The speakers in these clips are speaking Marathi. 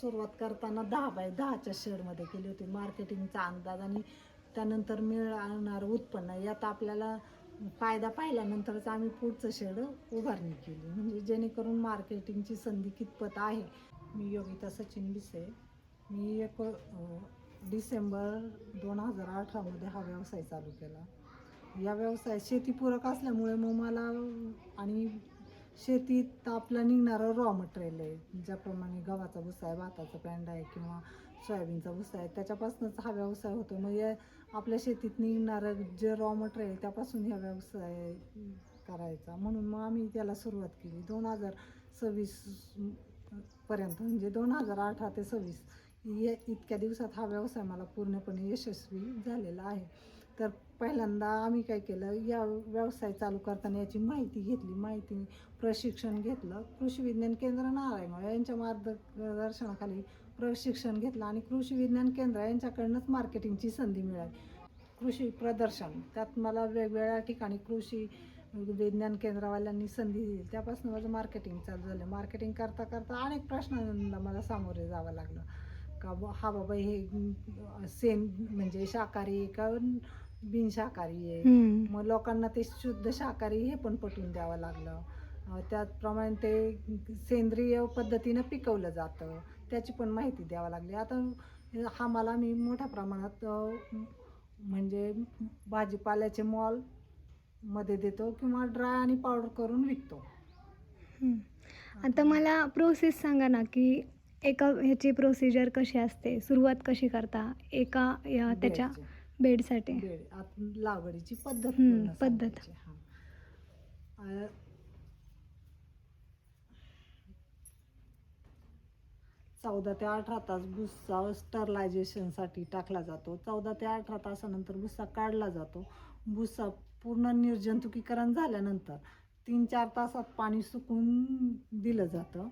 सुरुवात करताना 10x10च्या शेडमध्ये केली होती. मार्केटिंगचा अंदाज आणि त्यानंतर मिळणारं उत्पन्न यात आपल्याला फायदा पाहिल्यानंतरच आम्ही पुढचं शेड उभारणी केली, म्हणजे जेणेकरून मार्केटिंगची संधी कितपत आहे. मी योगिता सचिन बिसे. मी डिसेंबर 2018मध्ये हा व्यवसाय चालू केला. या व्यवसाय शेतीपूरक असल्यामुळे मग मला आणि शेतीत आपलं निघणारं रॉ मटेरियल आहे, ज्याप्रमाणे गव्हाचा भुसा आहे, भाताचा पेंडा आहे किंवा सोयाबीनचा भुसा आहे, त्याच्यापासूनच हा व्यवसाय होतो. मग या आपल्या शेतीत निघणारं जे रॉ मटेरियल आहे त्यापासून हा व्यवसाय करायचा, म्हणून मग आम्ही त्याला सुरुवात केली 2026 पर्यंत, म्हणजे 2018 ते 26 इतक्या दिवसात हा व्यवसाय मला पूर्णपणे यशस्वी झालेला आहे. तर पहिल्यांदा आम्ही काय केलं, या व्यवसाय चालू करताना याची माहिती घेतली, प्रशिक्षण घेतलं. कृषी विज्ञान केंद्र नारायणगाव यांच्या मार्गदर्शनाखाली प्रशिक्षण घेतलं आणि कृषी विज्ञान केंद्र यांच्याकडनंच मार्केटिंगची संधी मिळाली. कृषी प्रदर्शन, त्यात मला वेगवेगळ्या ठिकाणी कृषी विज्ञान केंद्रवाल्यांनी संधी दिली. त्यापासून माझं मार्केटिंग चालू झालं. मार्केटिंग करता करता अनेक प्रश्नांना मला सामोरे जावं लागलं. का हा बाबा हे म्हणजे शाकाहारी का बिनशाकाहारी आहे. मग लोकांना ते शुद्ध शाकाहारी हे पण पटवून द्यावं लागलं. त्याचप्रमाणे ते सेंद्रिय पद्धतीनं पिकवलं जातं, त्याची पण माहिती द्यावं लागली. आता हा मला मी मोठ्या प्रमाणात म्हणजे भाजीपाल्याचे मॉल मध्ये देतो किंवा ड्राय आणि पावडर करून विकतो. आता मला प्रोसेस सांगा ना, की एका ह्याची प्रोसिजर कशी असते, सुरुवात कशी करता एका त्याच्या बेडसाठी? लागवडीची पद्धत. 14 ते 18 तास भुस्सा स्टरलायझेशनसाठी टाकला जातो. 14 ते 18 तासानंतर भुस्सा काढला जातो. भुस्सा पूर्ण निर्जंतुकीकरण झाल्यानंतर 3-4 तासात पाणी सुकून दिलं जातं.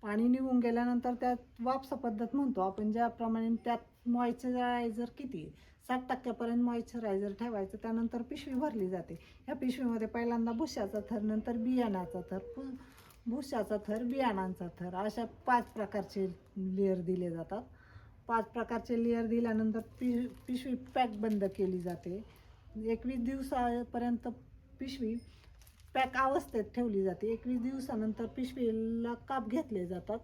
पाणी निघून गेल्यानंतर त्यात वापसा पद्धत म्हणतो आपण, ज्याप्रमाणे त्यात मॉइश्चरायझर किती 60% मॉइश्चरायझर ठेवायचं. त्यानंतर पिशवी भरली जाते. या पिशवीमध्ये पहिल्यांदा भुस्याचा थर, नंतर बियाणाचा थर, भुस्याचा थर, बियाणांचा थर, अशा 5 प्रकारचे लेयर दिले जातात. 5 प्रकारचे लेयर दिल्यानंतर पिशवी पॅक बंद केली जाते. 21 दिवसापर्यंत पिशवी पॅक अवस्थेत ठेवली जाते. 21 दिवसानंतर पिशवीला काप घेतले जातात.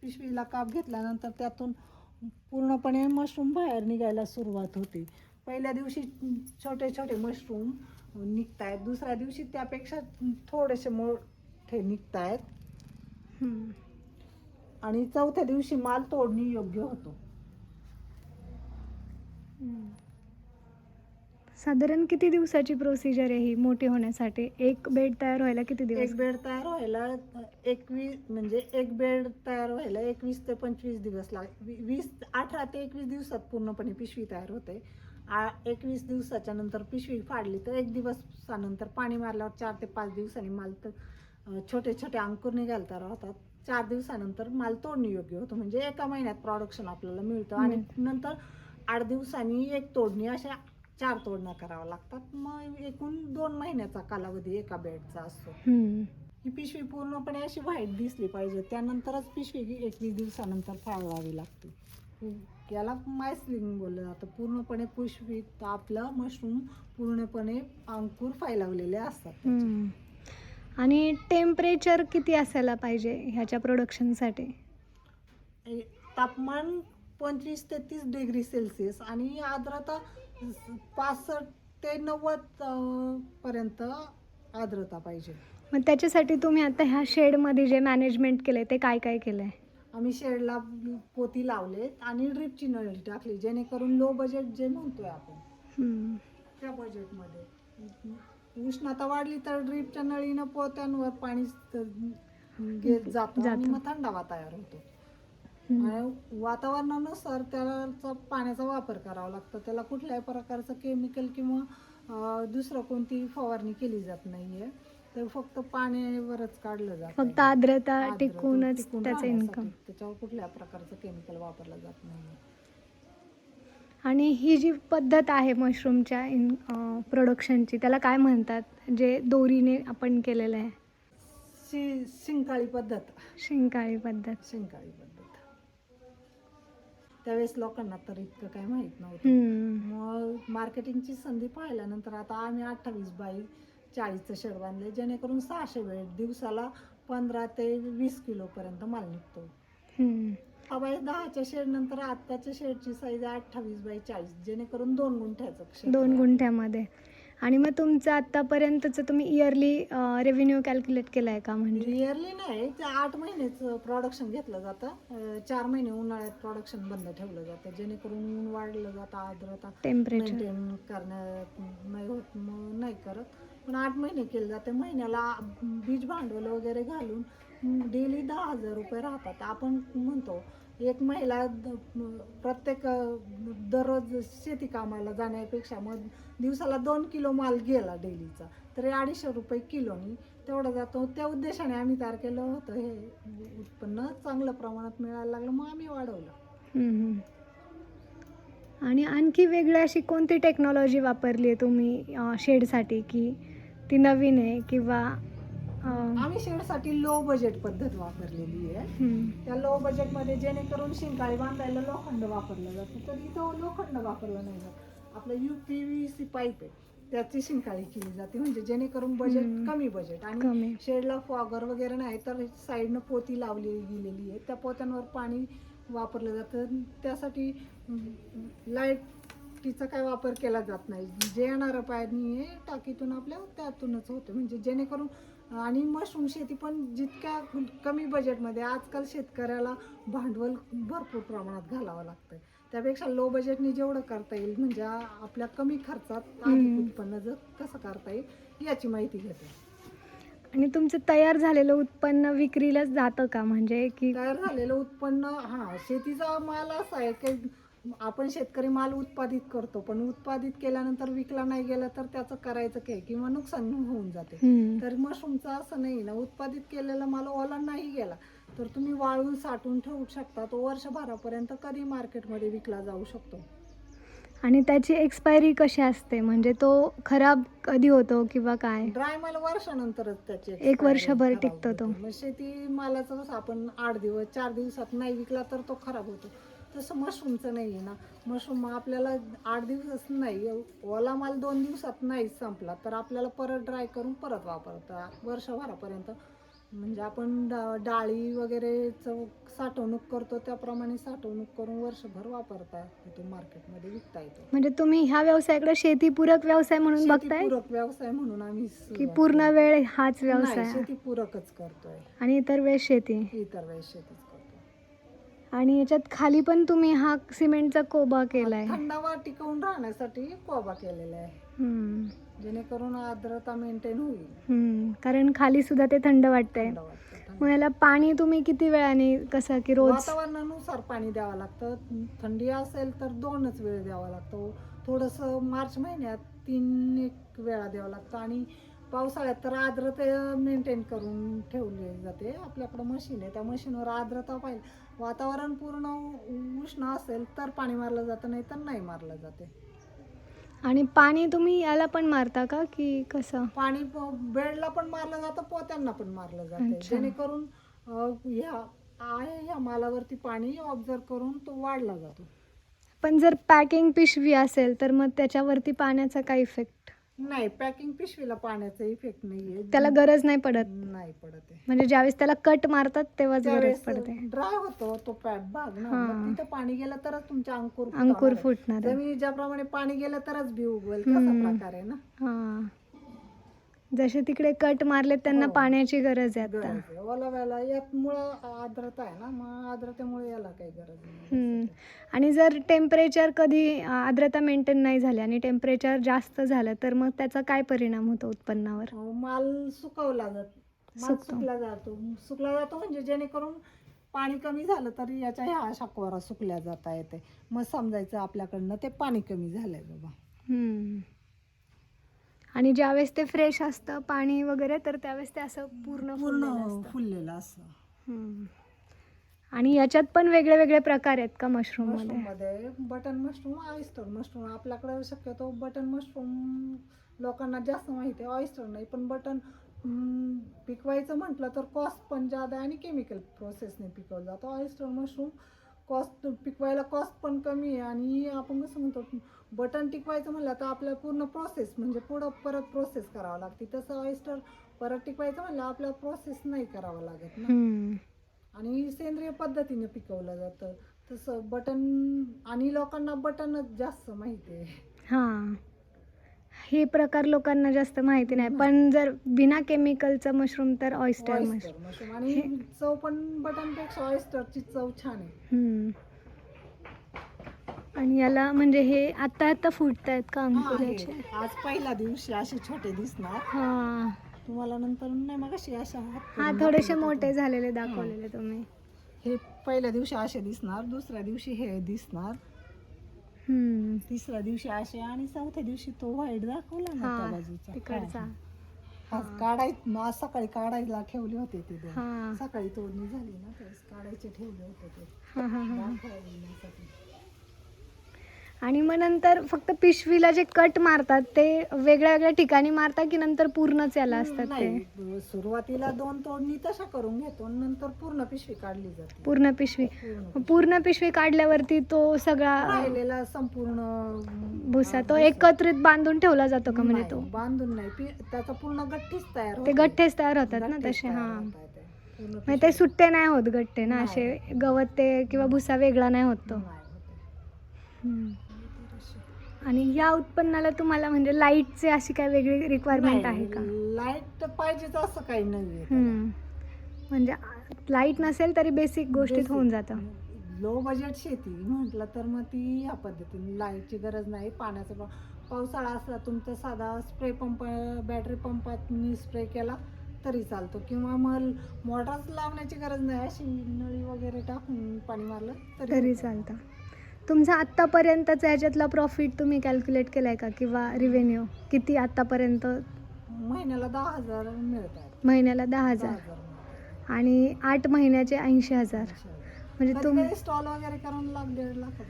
पिशवीला काप घेतल्यानंतर त्यातून पूर्णपणे मशरूम बाहेर निघायला सुरुवात होते. पहिल्या दिवशी छोटे छोटे मशरूम निघत आहेत, दुसऱ्या दिवशी त्यापेक्षा थोडेसे मोठे निघत आहेत आणि चौथ्या दिवशी माल तोडणी योग्य होतो. साधारण किती दिवसाची प्रोसिजर आहे ही मोठी होण्यासाठी? एक बेड तयार व्हायला किती दिवस? एक बेड तयार व्हायला 21 ते 25 दिवस 18 ते 21 दिवसात पूर्णपणे पिशवी तयार होते. 21 दिवसाच्या नंतर पिशवी फाडली तर 1 दिवसानंतर पाणी मारल्यावर 4 ते 5 दिवसांनी माल तर छोटे छोटे अंकुर निघायला तयार होतात. 4 दिवसानंतर माल तोडणी योग्य होतो, म्हणजे एका महिन्यात प्रोडक्शन आपल्याला मिळतं. आणि नंतर 8 दिवसांनी 1 तोडणी, अशा 4 तोडण्या कराव्या लागतात. मग एकूण 2 महिन्याचा कालावधी एका बेडचा असतो. ही पिशवी पूर्णपणे अशी व्हाईट दिसली पाहिजे, त्यानंतरच पिशवी 21 दिवसानंतर फाळवावी लागते. याला मायस्लिंग बोललं जातं. पूर्णपणे पिशवीत आपलं मशरूम पूर्णपणे अंकुर फैलावलेले असतात. आणि टेम्परेचर किती असायला पाहिजे ह्याच्या प्रोडक्शनसाठी? तापमान 25 ते 30 डिग्री सेल्सिअस आणि आर्द्रता 65 ते 90 पर्यंत आर्द्रता पाहिजे. मग त्याच्यासाठी तुम्ही आता ह्या शेडमध्ये जे मॅनेजमेंट केलंय ते काय काय केलंय? आम्ही शेडला पोती लावलेत आणि ड्रीपची नळी टाकली, जेणेकरून लो बजेट जे म्हणतोय आपण त्या बजेटमध्ये उष्णता वाढली तर ड्रीपच्या नळीनं पोत्यांवर पाणी घेत जातं आणि मग थंडावा तयार होतो. आणि वातावरणानुसार त्याला पाण्याचा वापर करावा लागतो. त्याला कुठल्याही प्रकारचं केमिकल किंवा दुसरं कोणती फवारणी केली जात नाहीये, तर फक्त पाण्यावरच काढलं जातं. फक्त आर्द्रता टिकूनच त्याचं इन्कम. त्याच्यावर कुठल्या प्रकारचं केमिकल वापरलं जात नाही. आणि ही जी पद्धत आहे मशरूमच्या प्रोडक्शनची, त्याला काय म्हणतात, जे दोरीने आपण केलेलं आहे? शिंकाळी पद्धत. शिंकाळी पद्धत. शिंकाळी पद्धत त्यावेळेस लोकांना तर इतकं काय माहित नव्हतं. मग मार्केटिंगची संधी पाहिल्यानंतर आता आम्ही 28 बाय 40चं शेड बांधले, जेणेकरून 600 बेड दिवसाला 15 ते 20 किलो पर्यंत माल निघतो. 6 बाय 10च्या शेड नंतर आत्ताच्या शेडची साईज 28 बाय 40, जेणेकरून 2 गुंठ्याचं क्षेत्र 2 आहे. गुंठ्यामध्ये. आणि मग तुमचं आतापर्यंतचं तुम्ही इयरली रेव्हेन्यू कॅल्क्युलेट केलाय का? म्हणजे इयरली नाही, ते 8 महिन्याचं प्रोडक्शन घेतलं जातं. 4 महिने उन्हाळ्यात प्रोडक्शन बंद ठेवलं जातं, जेणेकरून ऊन वाढलं जातं, आर्द्रता टेम्परेचर. मेंटेन करण्यात नाही होत, मग नाही करत. पण 8 महिने केले जाते. महिन्याला बीज भांडवल वगैरे घालून डेली 10,000 रुपये राहतात. आपण म्हणतो एक महिला प्रत्येक दररोज शेती कामाला जाण्यापेक्षा मग दिवसाला 2 किलो माल गेला डेलीचा, तरी 250 रुपये किलोनी तेवढं जातो. त्या उद्देशाने आम्ही तयार केलं होतं. हे उत्पन्न चांगल्या प्रमाणात मिळायला लागलं, मग आम्ही वाढवलं. आणि आणखी वेगळी अशी कोणती टेक्नॉलॉजी वापरली आहे तुम्ही शेडसाठी, की ती नवीन आहे किंवा आम्ही शेडसाठी लो बजेट पद्धत वापरलेली आहे. त्या लो बजेटमध्ये जेणेकरून शिंकाळी बांधायला लोखंड वापरलं जातं, तर इथं लोखंड वापरलं नाही जात. आपलं UPVC पाईप आहे, त्याची शिंकाळी केली जाते, म्हणजे जेणेकरून बजेट कमी बजेट. आणि शेडला फॉगर वगैरे नाही, तर साईडनं पोती लावली गेलेली आहे, त्या पोत्यांवर पाणी वापरलं जातं. त्यासाठी लाईटीचा काय वापर केला जात नाही. जे येणारं पाणी आहे टाकीतून आपल्या त्यातूनच होतं, म्हणजे जेणेकरून. आणि मशरूम शेती पण जितक्या कमी बजेटमध्ये, आजकाल शेतकऱ्याला भांडवल भरपूर प्रमाणात घालावं लागतं, त्यापेक्षा लो बजेटने जेवढं करता येईल, म्हणजे आपल्या कमी खर्चात अधिक उत्पन्न जर कसं करता येईल याची माहिती घेते. आणि तुमचं तयार झालेलं उत्पन्न विक्रीलाच जातं का? म्हणजे की तयार झालेलं उत्पन्न, शेतीचा माल असा आहे की आपण शेतकरी माल उत्पादित करतो, पण उत्पादित केल्यानंतर विकला नाही गेला तर त्याचं करायचं काय, किंवा नुकसान होऊन जाते. तर मशरूमचं असं नाही ना, उत्पादित केलेला माल ओला नाही गेला तर तुम्ही वाळून साठवून ठेवू शकता, तो वर्षभरापर्यंत कधी मार्केटमध्ये विकला जाऊ शकतो. आणि त्याची एक्सपायरी कशी असते? म्हणजे तो खराब कधी होतो किंवा काय? ड्राय माल वर्षानंतरच त्याचे 1 वर्षभर टिकतो तो. मग शेती मालाचं कसं आपण 8 दिवस 4 दिवसात नाही विकला तर तो खराब होतो, तसं मशरूमचं नाही आहे ना. मशरूम आपल्याला 8 दिवस नाही, ओला माल 2 दिवसात नाही संपला तर आपल्याला परत ड्राय करून परत वापरता वर्षभरापर्यंत. म्हणजे आपण डाळी वगैरेचं साठवणूक करतो त्याप्रमाणे साठवणूक करून वर्षभर वापरता येतो, मार्केटमध्ये विकता येतो. म्हणजे तुम्ही ह्या व्यवसायाकडे शेतीपूरक व्यवसाय म्हणून बघताय, शेतीपूरक व्यवसाय म्हणून आम्ही की पूर्ण वेळ हाच नाही, व्यवसाय शेतीपूरकच करतोय. आणि इतर वेळेस शेती? इतर वेळेस शेतीच करतो. आणि याच्यात खाली पण तुम्ही हा सिमेंटचा कोबा केलाय? थंडावा टिकवून राहण्यासाठी कोबा केलेला आहे, जेणेकरून आर्द्रता मेंटेन होईल. कारण खाली सुद्धा ते थंड वाटतंय. मग याला पाणी तुम्ही किती वेळाने, कसं की रोज? वातावरणानुसार पाणी द्यावं लागतं. थंडी असेल तर 2च वेळ द्यावा लागतो. थोडंसं मार्च महिन्यात 3 वेळा द्यावं लागतं, आणि पावसाळ्यात तर आर्द्रता मेंटेन करून ठेवली जाते. आपल्याकडं मशीन आहे, त्या मशीनवर आर्द्रता पाहिजे. वातावरण पूर्ण उष्ण असेल तर पाणी मारलं जातं, नाही तर नाही मारलं जाते. आणि पाणी तुम्ही याला पण मारता का, की कसं? पाणी बेडला पण मारलं जातं, पोत्यांना पण मारलं जातं, जेणेकरून ह्या मालावरती पाणी ऑब्झर्व करून तो वाढला जातो. पण जर पॅकिंग पिशवी असेल तर मग त्याच्यावरती पाण्याचा काय इफेक्ट? नाही, पॅकिंग पिशवीला पाण्याचा इफेक्ट नाहीये, त्याला गरज नाही पडत? नाही पडत आहे. म्हणजे ज्यावेळेस त्याला कट मारतात तेव्हाच गरज पडते? ड्राय होतो तो भाग ना, मग तिथं पाणी गेलं तरच तुमचे अंकुर फुटणार. जमिनीत ज्याप्रमाणे पाणी गेलं तरच बी उगवेल, तसा प्रकार आहे ना. जसे तिकडे कट मारले त्यांना पाण्याची गरज आहे आता. ओलाव्याला यात मुळं आर्द्रता आहे ना, मग आर्द्रतेमुळे याला काही गरज नाही. आणि जर टेम्परेचर कधी आर्द्रता मेंटेन नाही झाली आणि टेम्परेचर जास्त झालं तर मग त्याचा काय परिणाम होतो उत्पन्नावर? माल सुकला जातो म्हणजे जेणेकरून पाणी कमी झालं तरी याच्या ह्या अशा कोरा सुकल्या जाता येते, मग समजायचं आपल्याकडनं ते पाणी कमी झालंय बाबा. आणि ज्यावेळेस ते फ्रेश असतं पाणी वगैरे तर त्यावेळेस ते असं पूर्ण फुललेलं असं. आणि याच्यात पण वेगळे वेगळे प्रकार आहेत का मशरूम मध्ये? Button mushroom, oyster mushroom. आपल्याकडे शक्यतो बटन मशरूम लोकांना जास्त माहिती आहे, ऑयस्टर नाही. पण बटन पिकवायचं म्हटलं तर कॉस्ट पण जादा आणि केमिकल प्रोसेसने पिकवलं जातं. ऑयस्टर मशरूम कॉस्ट पिकवायला कॉस्ट पण कमी आहे आणि आपण कसं म्हणतो बटन टिकवायचं म्हणलं तर आपल्याला पूर्ण प्रोसेस म्हणजे पुढं परत प्रोसेस करावं लागते. तसं ऑयस्टर परत टिकवायचं म्हणलं आपल्याला प्रोसेस नाही करावं लागत ना. आणि सेंद्रिय पद्धतीने पिकवलं जातं. तसं बटन आणि लोकांना बटनच जास्त माहिती आहे. हां, हे प्रकार लोकांना जास्त माहिती नाही, पण जर बिना केमिकलचं मशरूम तर ऑयस्टर मशरूम. मशरूम आणि चव पण बटनपेक्षा ऑयस्टरची चव छान आहे. आणि याला म्हणजे हे आता आता फुटत आहेत का हा, अंकुर हे याचे? आज पहिल्या दिवशी असे छोटे दिसणार. हां तुम्हाला नंतर नाही मग असे अशा हात हां, करून थोडेसे दाखवले मोठे होते. झालेले दाखवलेले तुम्ही. हे पहिल्या दिवशी असे दिसणार, दुसऱ्या दिवशी हे दिसणार, तिसऱ्या दिवशी असे आणि चौथ्या दिवशी तो व्हाईट दाखवला ना त्या बाजूचा तिकडचा. आज सकाळी काढायला ठेवले होते ते दोन. हां सकाळी तोडणी झाली ना त्यावेळेस काढायचे ठेवले होते ते हां हां हां. दाखवण्यासाठी. आणि मग नंतर फक्त पिशवीला जे कट मारतात ते वेगळ्या वेगळ्या ठिकाणी मारतात की नंतर पूर्णच याला असतात ते? नाही, सुरुवातीला 2 तोडणी तशा करून घेतो नंतर पूर्ण पिशवी काढली जाते. पूर्ण पिशवी. पूर्ण पिशवी काढल्यावरती तो सगळा राहिलेला संपूर्ण भुसा तो एकत्रित बांधून ठेवला जातो का? म्हणजे नाही, तो बांधून नाही, त्याचा पूर्ण गठ्ठीच तयार ते होते. गठ्ठेच तयार होतात ना गठ्ठेच तसे? तयार हां, होतात ते. पूर्ण म्हणजे ते पिशवी सुट्टे नाही होत गठ्ठे ना, नाही. असे गवत ते किंवा भुसा वेगळा नाही होत तो. नाही होते. हम्म. आणि या उत्पन्नाला तुम्हाला म्हणजे लाईटचे अशी काय वेगळी रिक्वायरमेंट आहे का? लाईट पाहिजेच असं काही नाहीये. म्हणजे लाईट नसेल तरी बेसिक गोष्टीत होऊन जातं. लो बजेट शेती म्हटलं तर मग ती ह्या पद्धतीने लाईटची गरज नाही. पाण्याचा पावसाळा असला तुमचा साधा स्प्रे पंप बॅटरी पंपात स्प्रे केला तरी चालतो किंवा मग मोटरच लावण्याची गरज नाही. अशी नळी वगैरे टाकून पाणी मारलं तरी चालतं. तुमचा आत्तापर्यंतचा ह्याच्यातला प्रॉफिट तुम्ही कॅल्क्युलेट केलाय का किंवा रिव्हेन्यू किती आत्तापर्यंत? महिन्याला 10,000 मिळतात. महिन्याला 10,000 आणि 8 महिन्याचे 80,000. म्हणजे तुम्ही स्टॉल वगैरे करून लाख-1.5 लाख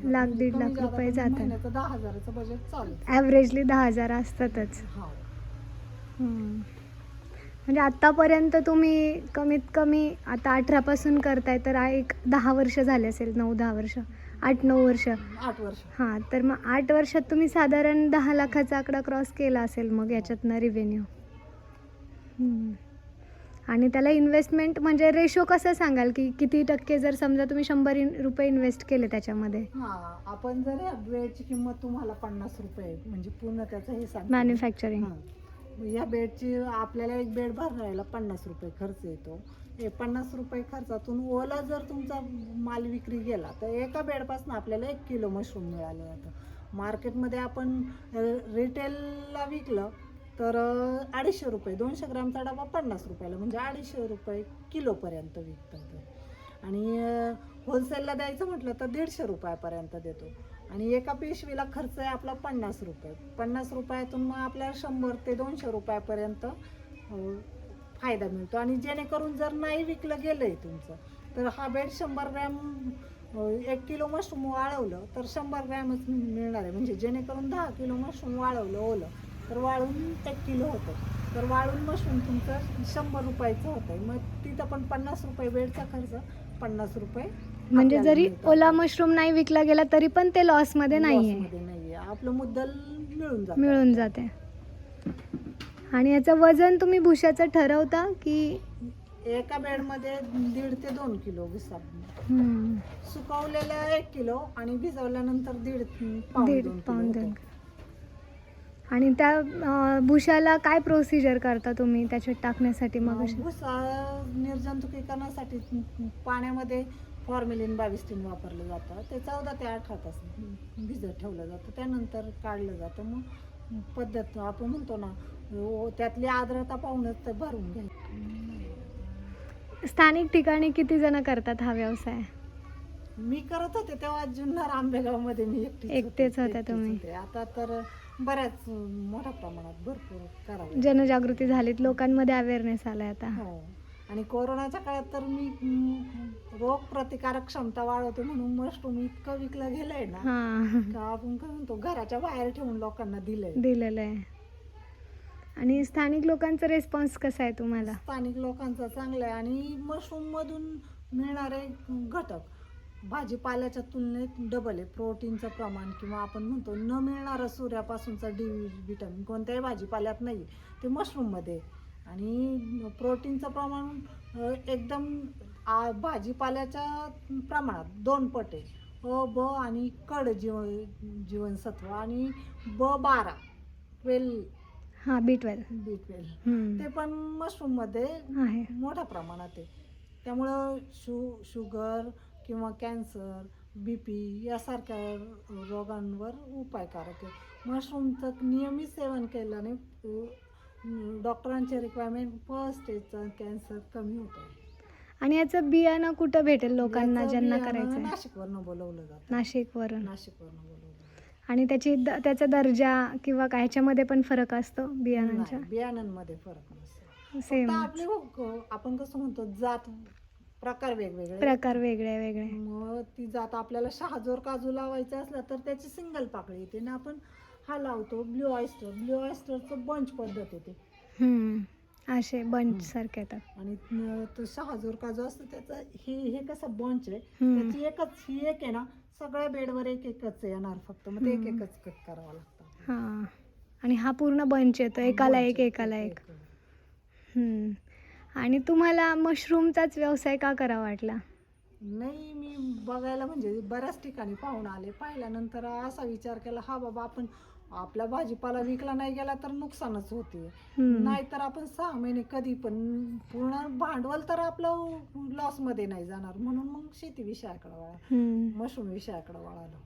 1.5 लाख रुपये जातात. महिन्याचं 10,000चं बजेट चालू. ॲव्हरेजली 10,000 असतातच. म्हणजे आत्तापर्यंत तुम्ही कमीत कमी आता 18 पासून करताय तर एक 10 वर्ष झाले असेल, 9-10 वर्ष, 8-9 वर्ष. 8 वर्ष. हां, तर मग 8 वर्षात तुम्ही साधारण 10 लाखाचा आकडा क्रॉस केला असेल मग याच्यातनं रिव्हेन्यू. आणि त्याला इन्व्हेस्टमेंट म्हणजे रेशो कसं सांगाल की किती टक्के जर समजा तुम्ही 100 रुपये इन्व्हेस्ट केले त्याच्यामध्ये? आपण जर या बेडची किंमत तुम्हाला 50 रुपये म्हणजे पूर्ण त्याचं हे सांगतो मॅन्युफॅक्चरिंग. या बेडची आपल्याला एक बेड भरायला 50 रुपये खर्च येतो. हे 50 रुपये खर्चातून ओला जर तुमचा माल विक्री गेला तर एका बेडपासून आपल्याला 1 किलो मशरूम मिळालं जातं. मार्केटमध्ये आपण रिटेलला विकलं तर 250 रुपये, 200 ग्रामचा डबा 50 रुपयाला म्हणजे 250 रुपये किलोपर्यंत विकतात. आणि होलसेलला द्यायचं म्हटलं तर 150 रुपयापर्यंत देतो. आणि एका पिशवीला खर्च आहे आपला 50 रुपये. 50 रुपयातून मग आपल्याला 100 ते 200 रुपयापर्यंत फायदा मिळतो. आणि जेणेकरून जर नाही विकलं गेलंय तुमचं तर हा बेड 100 ग्रॅम 1 किलो मशरूम वाळवलं तर 100 ग्रॅमच मिळणार आहे. म्हणजे जेणेकरून 10 किलो मशरूम वाळवलं ओलं तर वाळून 1 किलो होतं. तर वाळून मशरूम तुमचं 100 रुपयाचं होतं. मग तिथं पण 50 रुपये बेडचा खर्च, 50 रुपये. म्हणजे जरी ओला मशरूम नाही विकला गेला तरी पण ते लॉसमध्ये नाहीये. आपलं मुद्दल मिळून जाते. आणि याचं वजन तुम्ही भुशाचं ठरवता की? एका बेडमध्ये 1.5 ते 2 किलो भुसा. सुकवलेला 1 किलो आणि भिजवल्यानंतर 1.5 पाऊंड. आणि त्या भुशाला काय प्रोसिजर करता तुम्ही त्याच्यात टाकण्यासाठी? मग भुसा निर्जंतुकीकरणासाठी पाण्यामध्ये फॉर्मेलिन 22 वापरलं जातं. ते 14 ते 18 तास भिजत ठेवलं जातं. त्यानंतर काढलं जातं. मग पद्धत आपण म्हणतो ना त्यातली आर्द्रता पाहूनच ते भरून घ्यायचं. स्थानिक ठिकाणी किती जण करतात हा व्यवसाय? मी करत होते तेव्हा जुन्नर आंबेगावमध्ये मी एकटेच होत्या तुम्ही? आता तर बऱ्याच मोठ्या प्रमाणात भरपूर करावं. जनजागृती झालीत, लोकांमध्ये अवेअरनेस आलाय आता. आणि कोरोनाच्या काळात तर मी रोग प्रतिकारक क्षमता वाढवते म्हणून मशरूम इतकं विकलं गेलंय ना का आपण काय म्हणतो घराच्या बाहेर ठेवून लोकांना दिलेलं आहे. आणि स्थानिक लोकांचा रिस्पॉन्स कसा आहे तुम्हाला? स्थानिक लोकांचा चांगला आहे आणि मशरूममधून मिळणारे घटक भाजीपाल्याच्या तुलनेत डबल आहे. प्रोटीनचं प्रमाण किंवा आपण म्हणतो न मिळणारं सूर्यापासूनचा विटॅमिन कोणत्याही भाजीपाल्यात नाही, ते मशरूममध्ये आहे. आणि प्रोटीनचं प्रमाण एकदम भाजीपाल्याच्या प्रमाणात 2 पट आहे. ब आणि कड जीवनसत्व आणि B12 हां, B12 B12 ते पण मशरूममध्ये आहे. मोठ्या प्रमाणात आहे. त्यामुळं शुगर किंवा कॅन्सर, BP यासारख्या रोगांवर उपायकारक आहे. मशरूमचं नियमित सेवन केल्याने डॉक्टरांचे रिक्वायरमेंट फर्स्ट स्टेजचा कॅन्सर कमी होतो. आणि याचं बियाणं कुठं भेटेल लोकांना याचं ज्यांना बियाणं करायचं आहे? नाशिकवरनं बोलवलं जातं. नाशिकवरून. नाशिकवरनं बोलवलं जातं. आणि त्याचा दर्जा किंवा काय ह्याच्यामध्ये पण फरक असतो बियाणांच्या? नाही, बियाणांमध्ये फरक नसतो. सेम फक्त आपले आपण कसं म्हणतो जात प्रकार वेगवेगळे. प्रकार वेगळे वेगळे. मग ती जात आपल्याला शहाजोर काजू लावायचा असला तर त्याची सिंगल पाकळी येते ना, आपण हा लावतो ब्ल्यू ऑयस्टरचं बंच पद्धत येते असे बंच सारखे येतात. आणि तो शहाजोर काजू असतो त्याचा हे कसं बंच आहे, हम्म. त्याची ही एक आहे ना, सगळ्या बेडवर एकच येणार फक्त, मग ते एकच कट करावं लागतं. हां, आणि हा पूर्ण बंच येतो, एकाला एक एकाला एक. आणि तुम्हाला मशरूमचाच व्यवसाय का करा वाटला? नाही, मी बघायला म्हणजे बऱ्याच ठिकाणी पाहून आले. पाहिल्यानंतर असा विचार केला, हा बाबा आपण आपला भाजीपाला विकला नाही गेला तर नुकसानच होते. नाहीतर आपण 6 महिने कधी पण पूर्ण भांडवल तर आपलं लॉसमध्ये नाही जाणार. म्हणून मग शेती विषयाकडे वळा, मशरूम विषयाकडे वळालो.